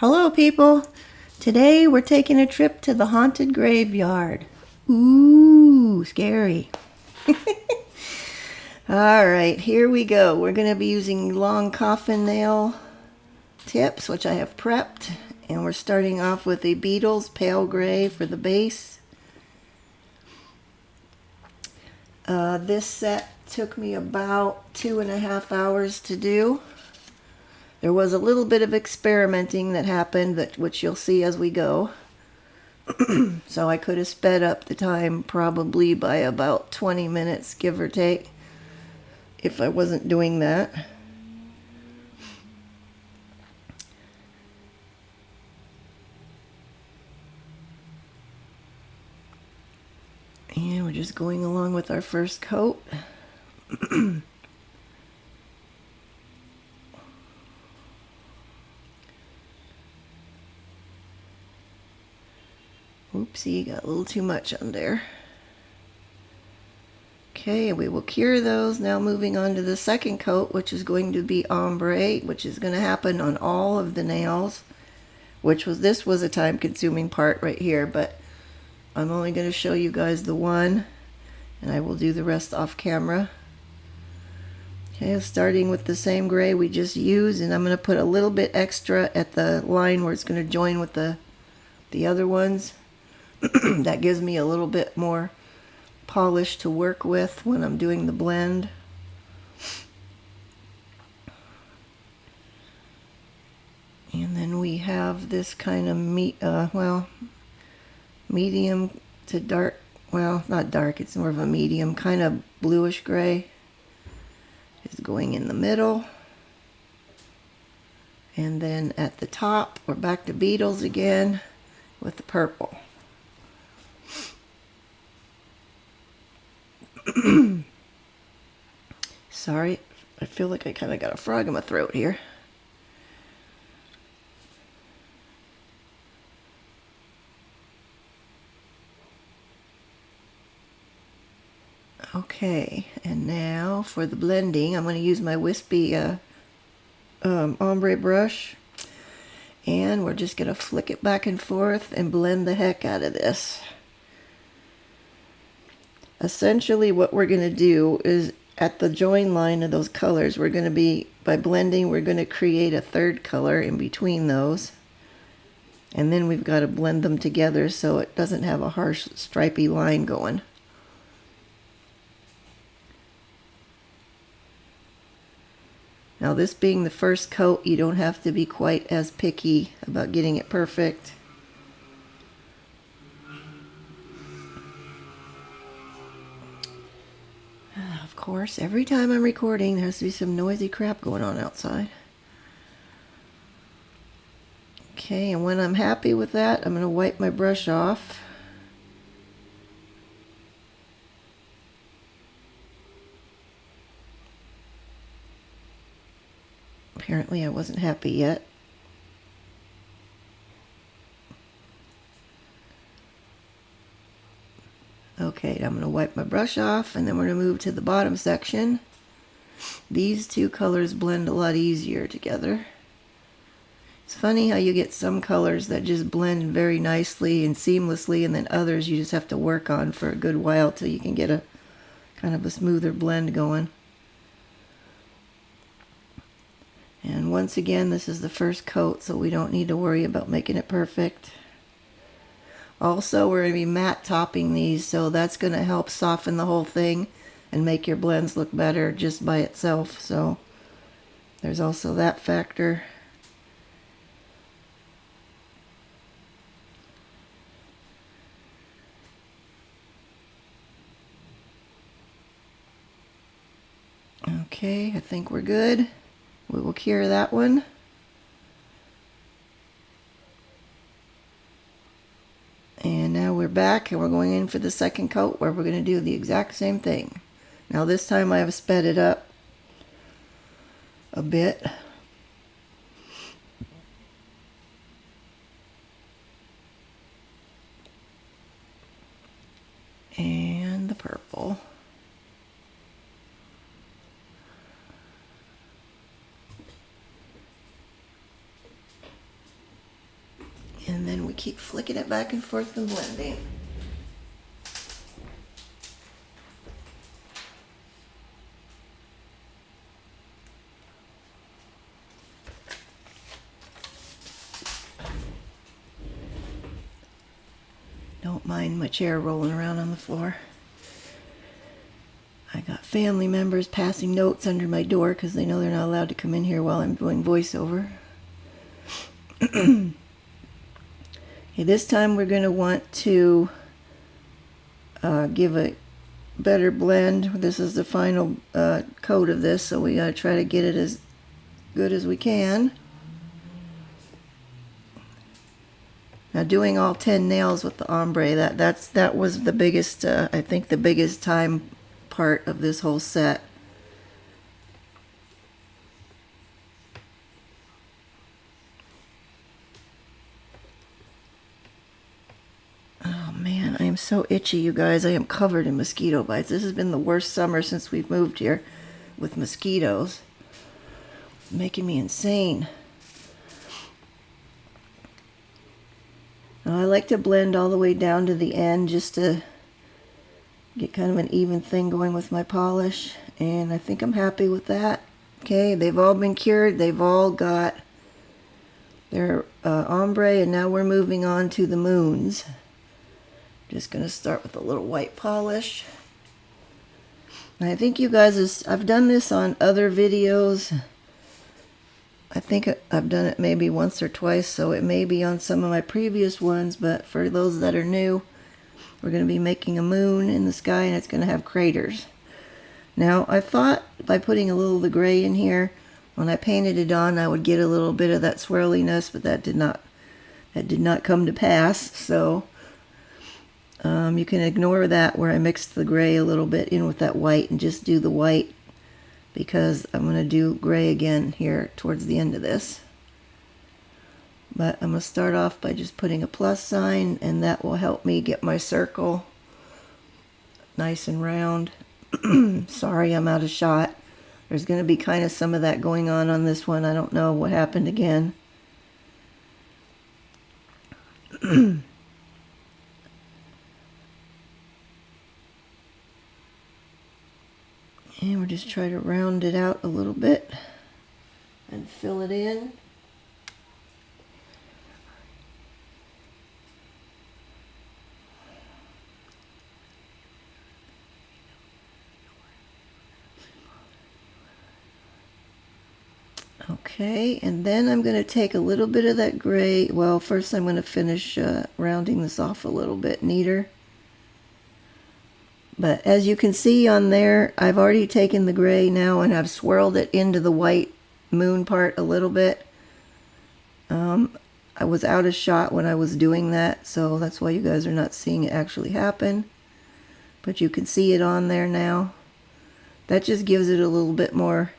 Hello, people. Today we're taking a trip to the haunted graveyard. Ooh, scary. All right, here we go. We're going to be using long coffin nail tips, which I have prepped. And we're starting off with a Beetles pale gray for the base. This set took me about 2.5 hours to do. There was a little bit of experimenting that happened, which you'll see as we go. So I could have sped up the time probably by about 20 minutes, give or take, if I wasn't doing that. And we're just going along with our first coat. Oopsie, got a little too much on there. Okay, we will cure those. Now moving on to the second coat, which is going to be Ombre, which is going to happen on all of the nails, this was a time-consuming part right here, but I'm only going to show you guys the one, and I will do the rest off camera. Okay, starting with the same gray we just used, and I'm going to put a little bit extra at the line where it's going to join with the other ones. That gives me a little bit more polish to work with when I'm doing the blend. And then we have this kind of medium to dark, well, not dark, it's more of a medium, kind of bluish gray is going in the middle. And then at the top, we're back to Beetles again with the purple. Sorry, I feel like I kind of got a frog in my throat here. Okay, and now for the blending, I'm going to use my wispy ombre brush, and we're just going to flick it back and forth and blend the heck out of this. Essentially what we're going to do is at the join line of those colors, we're going to be, by blending, we're going to create a third color in between those. And then we've got to blend them together so it doesn't have a harsh stripy line going. Now this being the first coat, you don't have to be quite as picky about getting it perfect. Of course, every time I'm recording, there has to be some noisy crap going on outside. Okay, and when I'm happy with that, I'm going to wipe my brush off. Apparently I wasn't happy yet. Okay, I'm going to wipe my brush off, and then we're going to move to the bottom section. These two colors blend a lot easier together. It's funny how you get some colors that just blend very nicely and seamlessly, and then others you just have to work on for a good while till you can get a kind of a smoother blend going. And once again, this is the first coat, so we don't need to worry about making it perfect. Also, we're going to be matte topping these, so that's going to help soften the whole thing and make your blends look better just by itself. So there's also that factor. Okay, I think we're good. We will cure that one. And now we're back, and we're going in for the second coat where we're going to do the exact same thing. Now this time I have sped it up a bit. And the purple. we keep flicking it back and forth and blending. Don't mind my chair rolling around on the floor. I got family members passing notes under my door because they know they're not allowed to come in here while I'm doing voiceover. Okay, this time we're going to want to give a better blend. This is the final coat of this, so we got to try to get it as good as we can. Now, doing all 10 nails with the ombre, that was the biggest, I think the biggest time part of this whole set. Oh man, I am so itchy, you guys. I am covered in mosquito bites. This has been the worst summer since we've moved here with mosquitoes. It's making me insane. Now, I like to blend all the way down to the end just to get kind of an even thing going with my polish, and I think I'm happy with that. Okay, they've all been cured. They've all got their ombre, and now we're moving on to the moons. Just going to start with a little white polish. And I think you guys, I've done this on other videos. I think I've done it maybe once or twice, so it may be on some of my previous ones, but for those that are new, we're going to be making a moon in the sky, and it's going to have craters. Now, I thought by putting a little of the gray in here, when I painted it on, I would get a little bit of that swirliness, but that did not come to pass, so you can ignore that where I mixed the gray a little bit in with that white and just do the white, because I'm going to do gray again here towards the end of this. But I'm going to start off by just putting a plus sign, and that will help me get my circle nice and round. Sorry, I'm out of shot. There's going to be kind of some of that going on this one. I don't know what happened again. And we'll just try to round it out a little bit and fill it in. Okay, and then I'm going to take a little bit of that gray. Well, first I'm going to finish rounding this off a little bit neater. But as you can see on there, I've already taken the gray now and I've swirled it into the white moon part a little bit. I was out of shot when I was doing that, so that's why you guys are not seeing it actually happen. But you can see it on there now. That just gives it a little bit more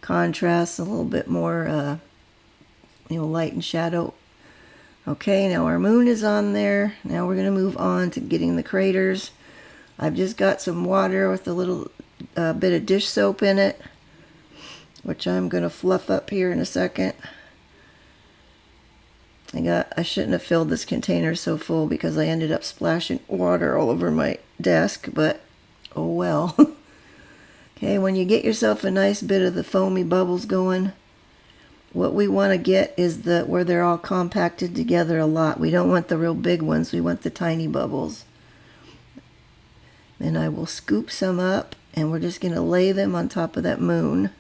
contrast, a little bit more light and shadow. Okay, now our moon is on there. Now we're going to move on to getting the craters. I've just got some water with a little bit of dish soap in it, which I'm going to fluff up here in a second. I shouldn't have filled this container so full because I ended up splashing water all over my desk, but oh well. Okay, when you get yourself a nice bit of the foamy bubbles going, what we want to get is where they're all compacted together a lot. We don't want the real big ones, we want the tiny bubbles. Then I will scoop some up, and we're just going to lay them on top of that moon.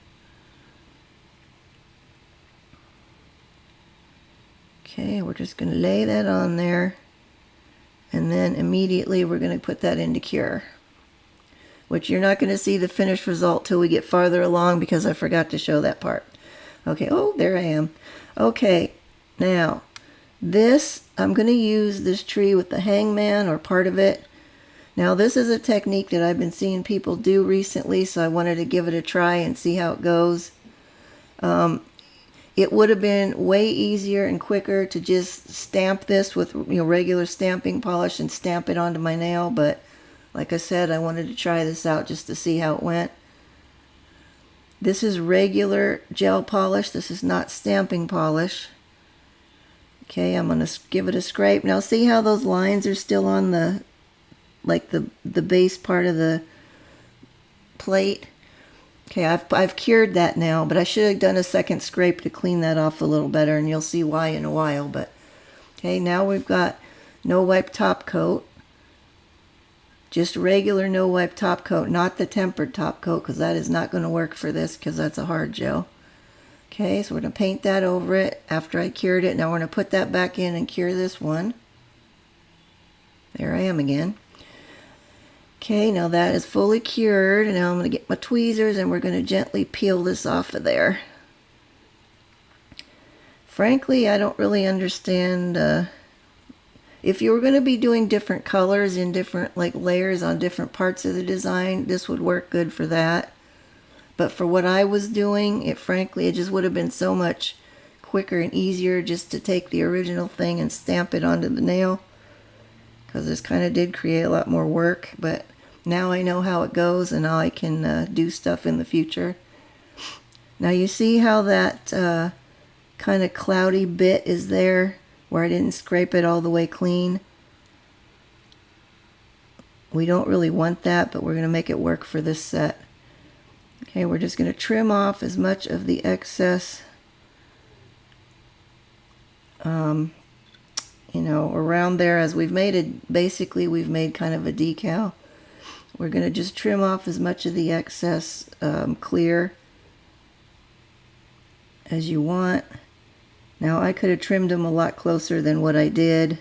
Okay, we're just going to lay that on there, and then immediately we're going to put that into cure, which you're not going to see the finished result till we get farther along because I forgot to show that part. Okay, oh, there I am. Okay, now this, I'm going to use this tree with the hangman or part of it. Now this is a technique that I've been seeing people do recently, so I wanted to give it a try and see how it goes. It would have been way easier and quicker to just stamp this with regular stamping polish and stamp it onto my nail, but like I said, I wanted to try this out just to see how it went. This is regular gel polish. This is not stamping polish. Okay, I'm going to give it a scrape. Now see how those lines are still on the, like the base part of the plate? Okay, I've cured that now, but I should have done a second scrape to clean that off a little better, and you'll see why in a while. But okay, now we've got no wipe top coat. Just regular no wipe top coat, not the tempered top coat, because that is not going to work for this because that's a hard gel. Okay, so we're going to paint that over it after I cured it. Now we're going to put that back in and cure this one. There I am again. Okay, now that is fully cured, and now I'm going to get my tweezers and we're going to gently peel this off of there. Frankly, I don't really understand. If you were going to be doing different colors in different like layers on different parts of the design, this would work good for that. But for what I was doing, frankly, it just would have been so much quicker and easier just to take the original thing and stamp it onto the nail. Because this kind of did create a lot more work, but now I know how it goes, and now I can do stuff in the future. Now you see how that kind of cloudy bit is there, where I didn't scrape it all the way clean? We don't really want that, but we're going to make it work for this set. Okay, we're just going to trim off as much of the excess, you know, around there. As we've made it, basically we've made kind of a decal. We're going to just trim off as much of the excess clear as you want. Now I could have trimmed them a lot closer than what I did.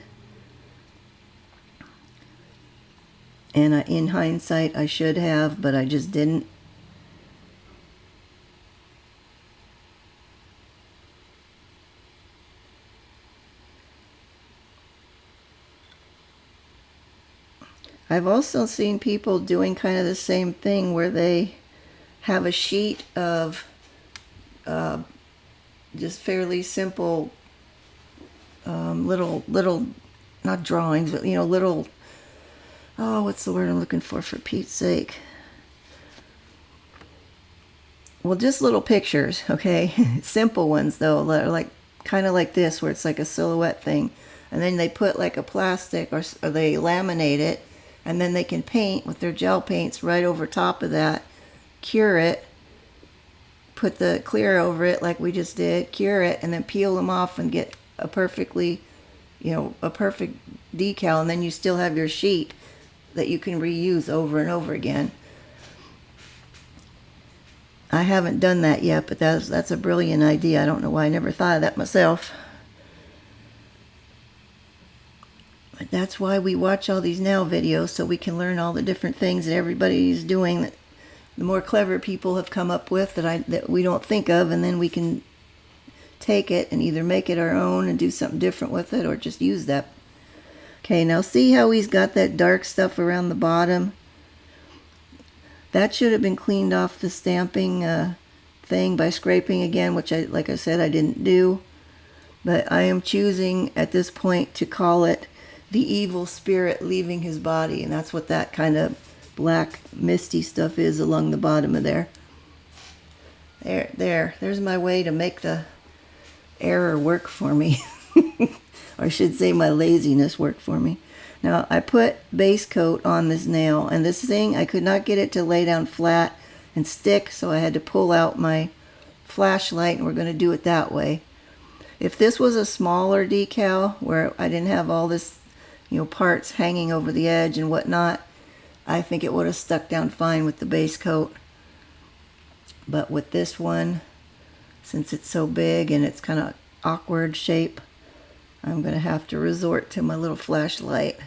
And in hindsight I should have, but I just didn't. I've also seen people doing kind of the same thing where they have a sheet of just fairly simple little, not drawings, but you know, little, oh, what's the word I'm looking for Pete's sake? Well, just little pictures, okay? Simple ones though, like kind of like this, where it's like a silhouette thing, and then they put like a plastic or they laminate it, and then they can paint with their gel paints right over top of that, cure it, put the clear over it like we just did, cure it, and then peel them off and get a perfectly, you know, a perfect decal, and then you still have your sheet that you can reuse over and over again. I haven't done that yet, but that's a brilliant idea. I don't know why I never thought of that myself. But that's why we watch all these nail videos, so we can learn all the different things that everybody's doing, that the more clever people have come up with that we don't think of, and then we can take it and either make it our own and do something different with it, or just use that. Okay, now see how he's got that dark stuff around the bottom? That should have been cleaned off the stamping thing by scraping again, which like I said, I didn't do. But I am choosing at this point to call it the evil spirit leaving his body, and that's what that kind of black misty stuff is along the bottom of there. There's my way to make the error work for me. Or I should say my laziness work for me. Now I put base coat on this nail, and this thing, I could not get it to lay down flat and stick, so I had to pull out my flashlight, and we're going to do it that way. If this was a smaller decal where I didn't have all this, you know, parts hanging over the edge and whatnot, I think it would have stuck down fine with the base coat. But with this one, since it's so big and it's kind of awkward shape, I'm going to have to resort to my little flashlight.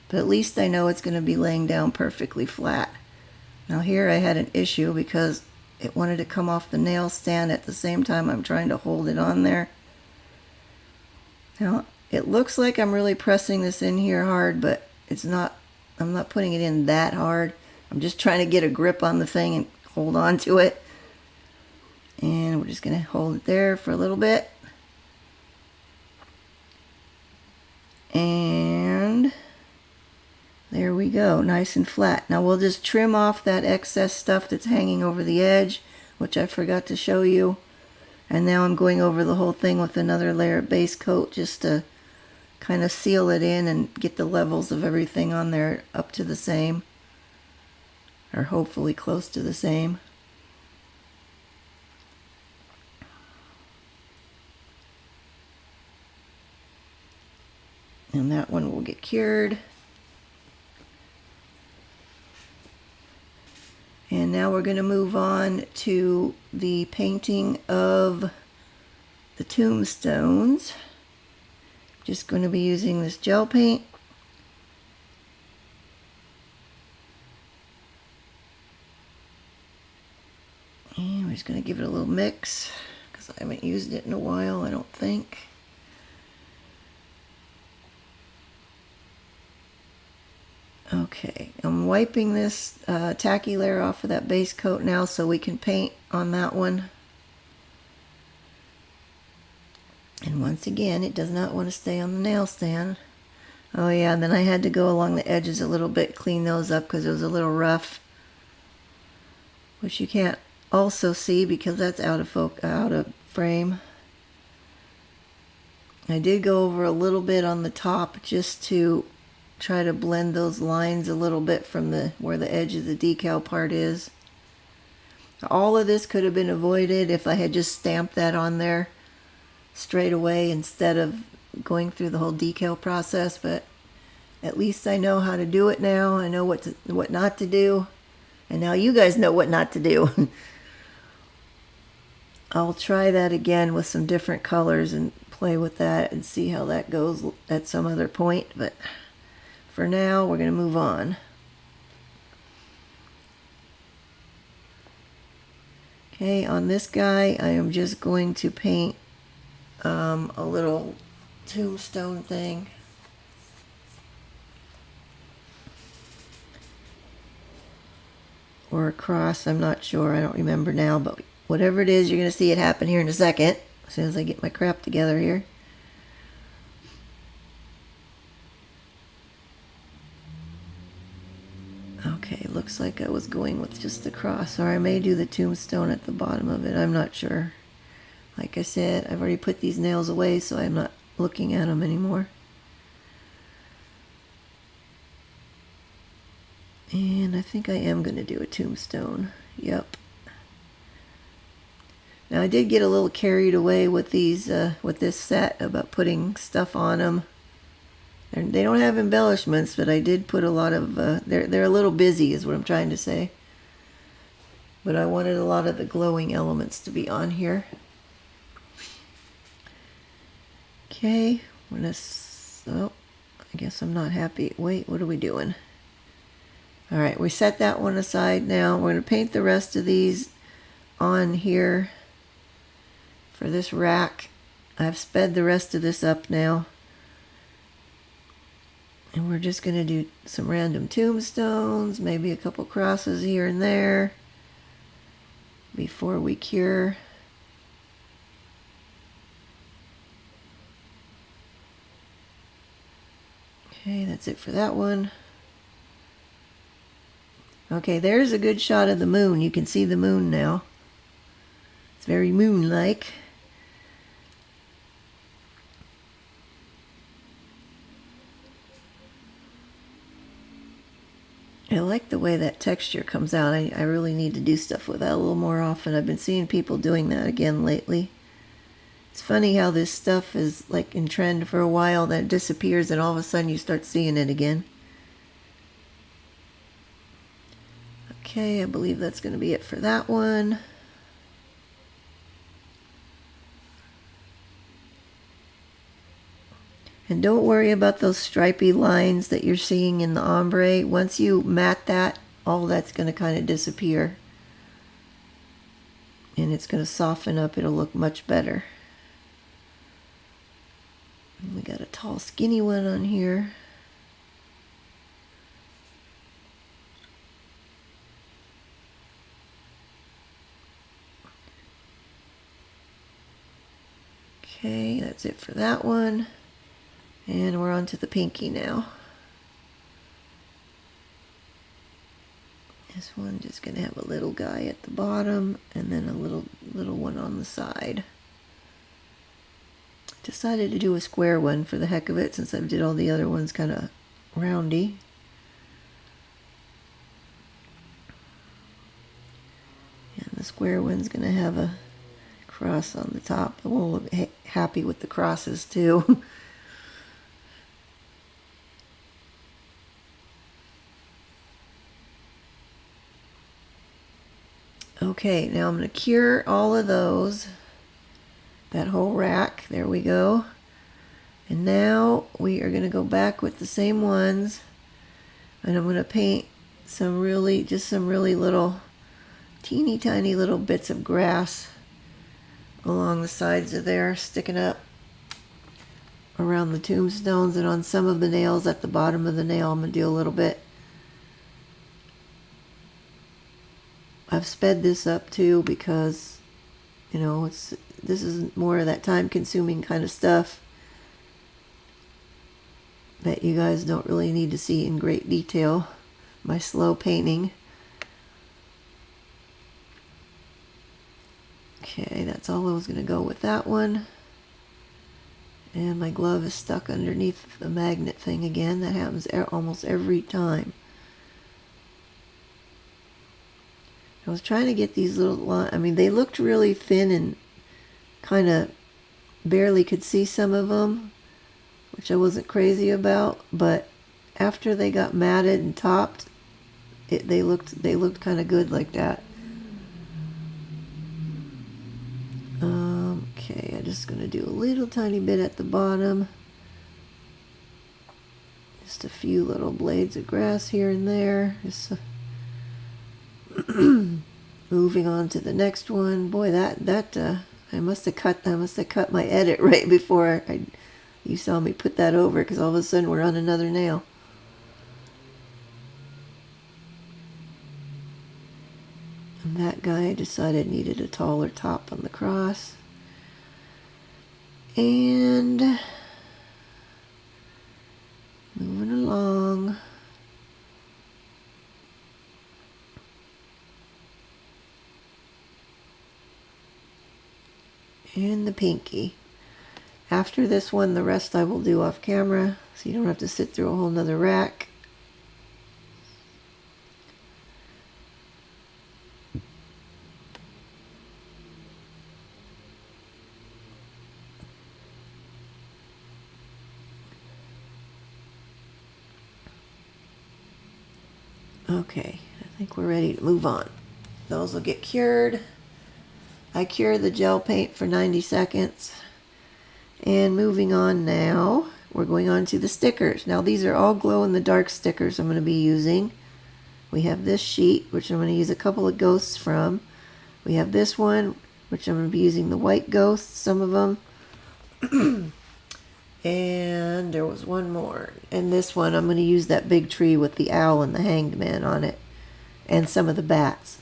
But at least I know it's going to be laying down perfectly flat. Now here I had an issue because it wanted to come off the nail stand at the same time I'm trying to hold it on there. Now it looks like I'm really pressing this in here hard, but it's not. I'm not putting it in that hard. I'm just trying to get a grip on the thing and hold on to it. And we're just going to hold it there for a little bit. And there we go, nice and flat. Now we'll just trim off that excess stuff that's hanging over the edge, which I forgot to show you. And now I'm going over the whole thing with another layer of base coat just to kind of seal it in and get the levels of everything on there up to the same, or hopefully close to the same. And that one will get cured. And now we're going to move on to the painting of the tombstones. Just going to be using this gel paint. And we're just going to give it a little mix because I haven't used it in a while, I don't think. Okay, I'm wiping this tacky layer off of that base coat now so we can paint on that one. And once again, it does not want to stay on the nail stand. Oh yeah, and then I had to go along the edges a little bit, clean those up because it was a little rough. Which you can't also see because that's out of frame. I did go over a little bit on the top just to try to blend those lines a little bit from where the edge of the decal part is. All of this could have been avoided if I had just stamped that on there straight away instead of going through the whole decal process, but at least I know how to do it now. I know what not to do, and now you guys know what not to do. I'll try that again with some different colors and play with that and see how that goes at some other point, but for now, we're going to move on. Okay, on this guy, I am just going to paint a little tombstone thing. Or a cross, I'm not sure, I don't remember now, but whatever it is, you're going to see it happen here in a second, as soon as I get my crap together here. Okay, looks like I was going with just the cross, or I may do the tombstone at the bottom of it, I'm not sure. Like I said, I've already put these nails away, so I'm not looking at them anymore. And I think I am going to do a tombstone. Yep. Now I did get a little carried away with these, with this set about putting stuff on them. They don't have embellishments, but I did put a lot of, they're a little busy is what I'm trying to say. But I wanted a lot of the glowing elements to be on here. Okay, I'm gonna, oh, I guess I'm not happy. Wait, what are we doing? All right, we set that one aside now. We're gonna paint the rest of these on here for this rack. I've sped the rest of this up now. And we're just going to do some random tombstones, maybe a couple crosses here and there before we cure. Okay, that's it for that one. Okay, there's a good shot of the moon. You can see the moon now. It's very moon-like. I like the way that texture comes out. I really need to do stuff with that a little more often. I've been seeing people doing that again lately. It's funny how this stuff is like in trend for a while, then it disappears, and all of a sudden you start seeing it again. Okay, I believe that's going to be it for that one. And don't worry about those stripy lines that you're seeing in the ombre. Once you matte that, all that's going to kind of disappear. And it's going to soften up. It'll look much better. And we got a tall, skinny one on here. Okay, that's it for that one. And we're on to the pinky now. This one just going to have a little guy at the bottom and then a little one on the side. Decided to do a square one for the heck of it, since I did all the other ones kind of roundy. And the square one's going to have a cross on the top. I won't look happy with the crosses too. Okay, now I'm going to cure all of those. That whole rack. There we go. And now we are going to go back with the same ones. And I'm going to paint some really little, teeny tiny little bits of grass along the sides of there, sticking up around the tombstones, and on some of the nails at the bottom of the nail I'm going to do a little bit. I've sped this up too because, you know, this is more of that time-consuming kind of stuff that you guys don't really need to see in great detail. My slow painting. Okay, that's all I was going to go with that one. And my glove is stuck underneath the magnet thing again. That happens almost every time. I was trying to get these little lines. I mean, they looked really thin and kind of barely could see some of them, which I wasn't crazy about. But after they got matted and topped, they looked kind of good like that. Okay, I'm just going to do a little tiny bit at the bottom. Just a few little blades of grass here and there. Just moving on to the next one. Boy, I must have cut my edit right before you saw me put that over, because all of a sudden we're on another nail. And that guy decided needed a taller top on the cross. And moving along. And the pinky. After this one, the rest I will do off camera, so you don't have to sit through a whole nother rack. Okay, I think we're ready to move on. Those will get cured. I cure the gel paint for 90 seconds. And moving on now, we're going on to the stickers. Now these are all glow-in-the-dark stickers I'm going to be using. We have this sheet, which I'm going to use a couple of ghosts from. We have this one, which I'm going to be using the white ghosts, some of them. And there was one more. And this one, I'm going to use that big tree with the owl and the hanged man on it. And some of the bats.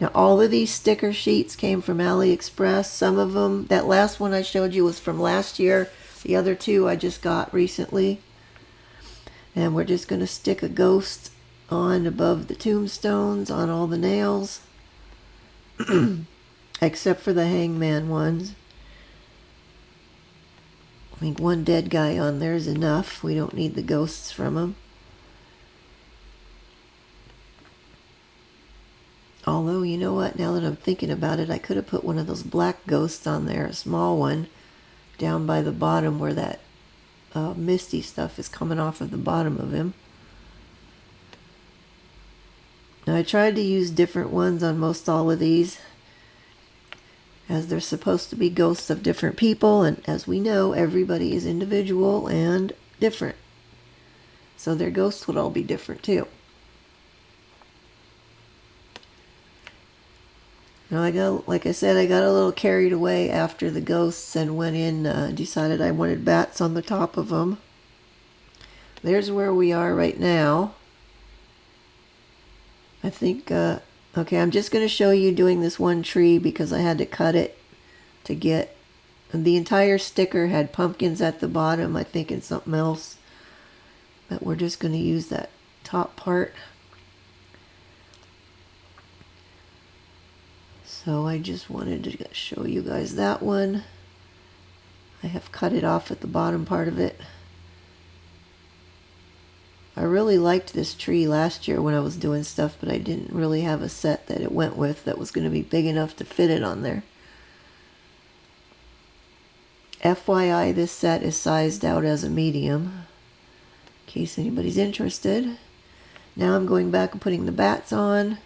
Now, all of these sticker sheets came from AliExpress. Some of them, that last one I showed you was from last year. The other two I just got recently. And we're just going to stick a ghost on above the tombstones on all the nails. Except for the hangman ones. I think one dead guy on there is enough. We don't need the ghosts from them. Although, you know what, now that I'm thinking about it, I could have put one of those black ghosts on there, a small one, down by the bottom where that misty stuff is coming off of the bottom of him. Now, I tried to use different ones on most all of these, as they're supposed to be ghosts of different people, and as we know, everybody is individual and different. So their ghosts would all be different too. Now, like I said, I got a little carried away after the ghosts and went in, decided I wanted bats on the top of them. There's where we are right now. I think, okay, I'm just going to show you doing this one tree because I had to cut it to get, the entire sticker had pumpkins at the bottom, I think, and something else. But we're just going to use that top part. So I just wanted to show you guys that one. I have cut it off at the bottom part of it. I really liked this tree last year when I was doing stuff, but I didn't really have a set that it went with that was going to be big enough to fit it on there. FYI, this set is sized out as a medium, in case anybody's interested. Now I'm going back and putting the bats on.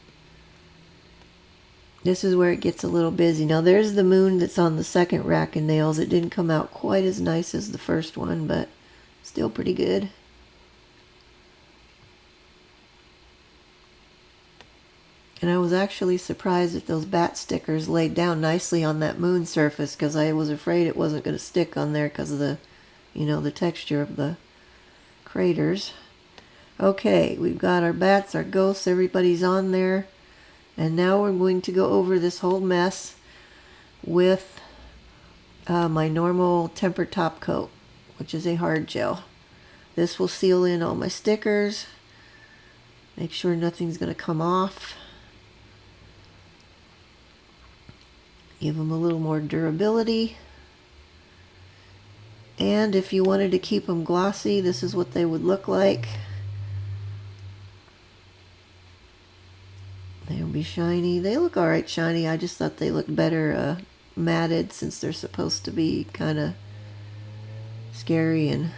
This is where it gets a little busy. Now there's the moon that's on the second rack of nails. It didn't come out quite as nice as the first one, but still pretty good. And I was actually surprised that those bat stickers laid down nicely on that moon surface, because I was afraid it wasn't going to stick on there because of the, you know, the texture of the craters. Okay, we've got our bats, our ghosts, everybody's on there. And now we're going to go over this whole mess with my normal tempered top coat, which is a hard gel. This will seal in all my stickers. Make sure nothing's going to come off. Give them a little more durability. And if you wanted to keep them glossy, this is what they would look like. They'll be shiny. They look alright shiny. I just thought they looked better matted, since they're supposed to be kind of scary and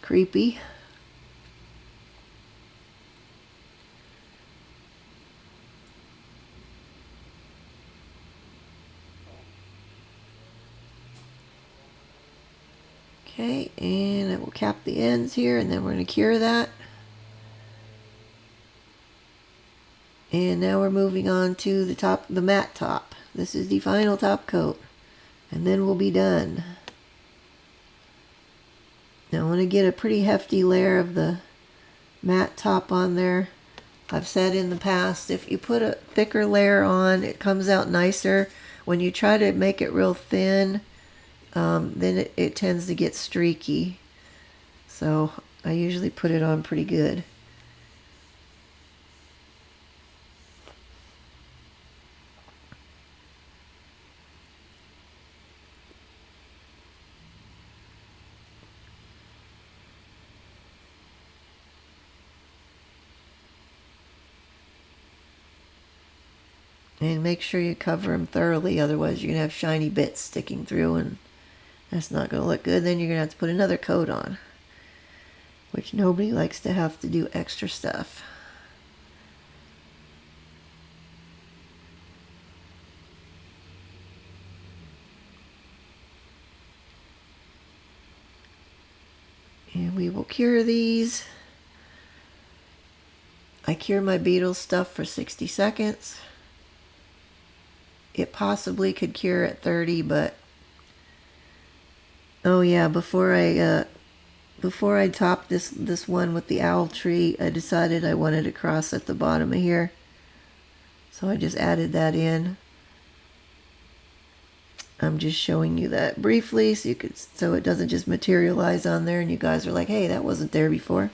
creepy. Okay, and I will cap the ends here, and then we're going to cure that. And now we're moving on to the top, the matte top. This is the final top coat, and then we'll be done. Now I want to get a pretty hefty layer of the matte top on there. I've said in the past, if you put a thicker layer on, it comes out nicer. When you try to make it real thin, then it tends to get streaky. So I usually put it on pretty good. And make sure you cover them thoroughly, otherwise you're going to have shiny bits sticking through, and that's not going to look good. Then you're going to have to put another coat on, which nobody likes to have to do extra stuff. And we will cure these. I cure my Beetles stuff for 60 seconds. It possibly could cure at 30, but oh yeah, before I topped this one with the owl tree, I decided I wanted a cross at the bottom of here, so I just added that in. I'm just showing you that briefly so it doesn't just materialize on there and you guys are like, hey, that wasn't there before.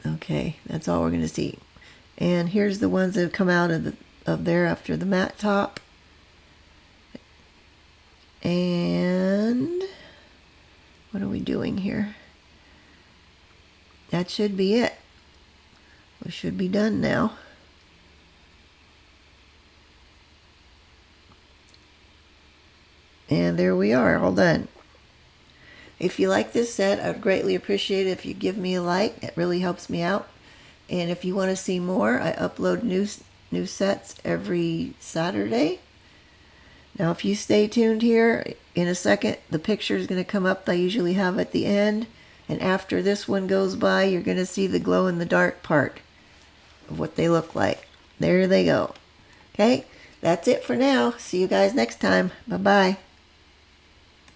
Okay, that's all we're going to see. And here's the ones that have come out of there after the matte top. And what are we doing here? That should be it. We should be done now. And there we are, all done. If you like this set, I would greatly appreciate it if you give me a like. It really helps me out. And if you want to see more, I upload new sets every Saturday. Now, if you stay tuned here, in a second, the picture is going to come up that I usually have at the end. And after this one goes by, you're going to see the glow-in-the-dark part of what they look like. There they go. Okay, that's it for now. See you guys next time. Bye-bye.